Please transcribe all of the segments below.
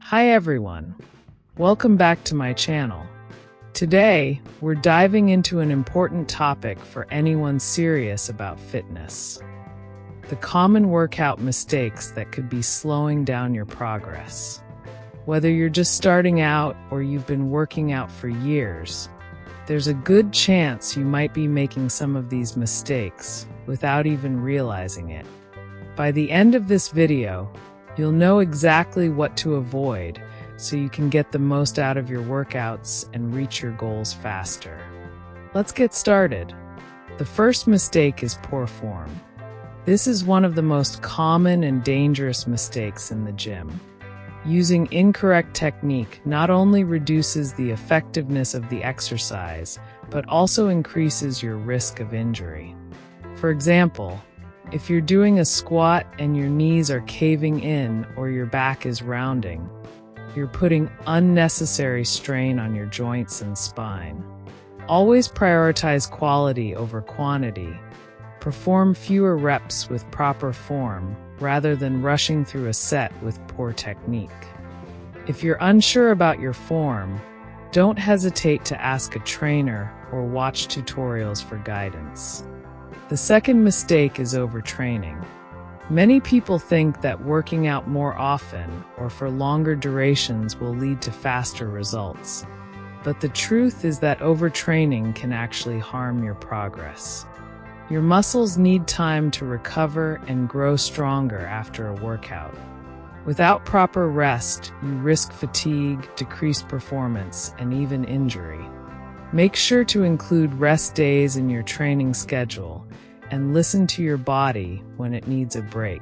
Hi everyone, welcome back to my channel. Today, we're diving into an important topic for anyone serious about fitness. The common workout mistakes that could be slowing down your progress. Whether you're just starting out or you've been working out for years, there's a good chance you might be making some of these mistakes without even realizing it. By the end of this video, you'll know exactly what to avoid so you can get the most out of your workouts and reach your goals faster. Let's get started. The first mistake is poor form. This is one of the most common and dangerous mistakes in the gym. Using incorrect technique not only reduces the effectiveness of the exercise, but also increases your risk of injury. For example, if you're doing a squat and your knees are caving in or your back is rounding, you're putting unnecessary strain on your joints and spine. Always prioritize quality over quantity. Perform fewer reps with proper form rather than rushing through a set with poor technique. If you're unsure about your form, don't hesitate to ask a trainer or watch tutorials for guidance. The second mistake is overtraining. Many people think that working out more often or for longer durations will lead to faster results. But the truth is that overtraining can actually harm your progress. Your muscles need time to recover and grow stronger after a workout. Without proper rest, you risk fatigue, decreased performance, and even injury. Make sure to include rest days in your training schedule and listen to your body when it needs a break.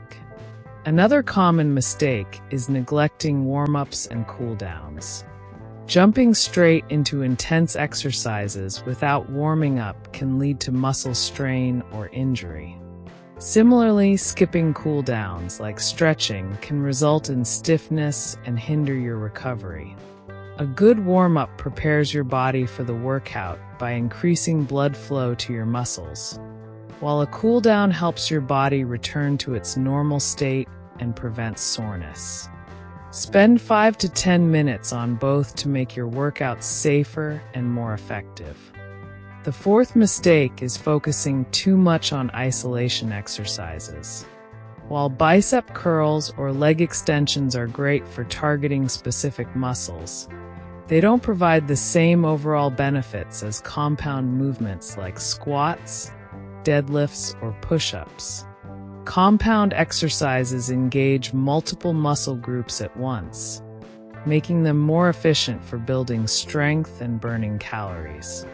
Another common mistake is neglecting warm-ups and cool-downs. Jumping straight into intense exercises without warming up can lead to muscle strain or injury. Similarly, skipping cool-downs like stretching can result in stiffness and hinder your recovery. A good warm-up prepares your body for the workout by increasing blood flow to your muscles, while a cool-down helps your body return to its normal state and prevents soreness. Spend 5 to 10 minutes on both to make your workouts safer and more effective. The fourth mistake is focusing too much on isolation exercises. While bicep curls or leg extensions are great for targeting specific muscles, they don't provide the same overall benefits as compound movements like squats, deadlifts, or push-ups. Compound exercises engage multiple muscle groups at once, making them more efficient for building strength and burning calories.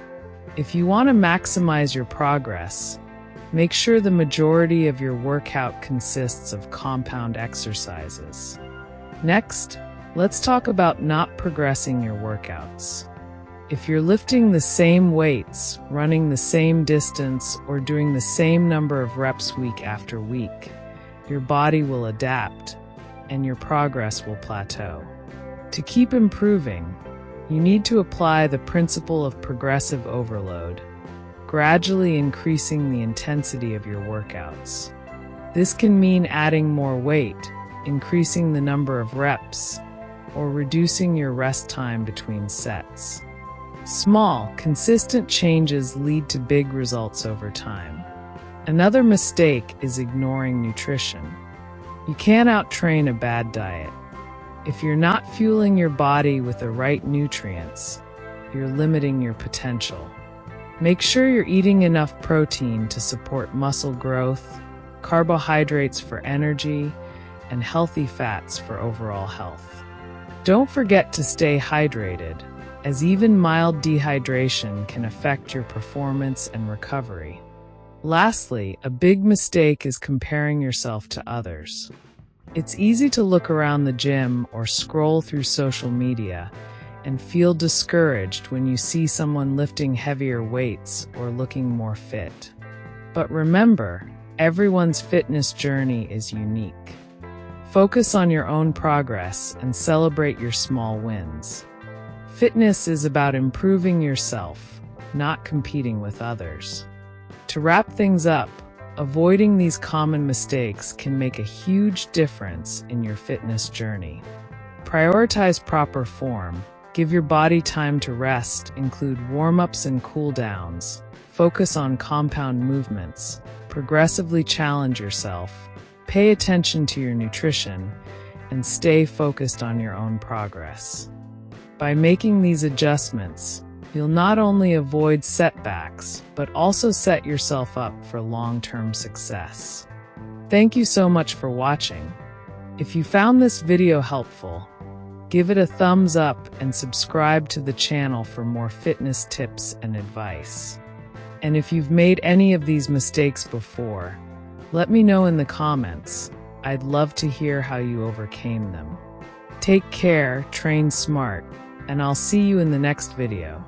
If you want to maximize your progress, make sure the majority of your workout consists of compound exercises. Next, let's talk about not progressing your workouts. If you're lifting the same weights, running the same distance, or doing the same number of reps week after week, your body will adapt and your progress will plateau. To keep improving, you need to apply the principle of progressive overload, gradually increasing the intensity of your workouts. This can mean adding more weight, increasing the number of reps, or reducing your rest time between sets. Small, consistent changes lead to big results over time. Another mistake is ignoring nutrition. You can't out-train a bad diet. If you're not fueling your body with the right nutrients, you're limiting your potential. Make sure you're eating enough protein to support muscle growth, carbohydrates for energy, and healthy fats for overall health. Don't forget to stay hydrated, as even mild dehydration can affect your performance and recovery. Lastly, a big mistake is comparing yourself to others. It's easy to look around the gym or scroll through social media and feel discouraged when you see someone lifting heavier weights or looking more fit. But remember, everyone's fitness journey is unique. Focus on your own progress and celebrate your small wins. Fitness is about improving yourself, not competing with others. To wrap things up, avoiding these common mistakes can make a huge difference in your fitness journey. Prioritize proper form. Give your body time to rest, include warm-ups and cool-downs. Focus on compound movements. Progressively challenge yourself. Pay attention to your nutrition, and stay focused on your own progress. By making these adjustments, you'll not only avoid setbacks, but also set yourself up for long-term success. Thank you so much for watching. If you found this video helpful, give it a thumbs up and subscribe to the channel for more fitness tips and advice. And if you've made any of these mistakes before, let me know in the comments. I'd love to hear how you overcame them. Take care, train smart, and I'll see you in the next video.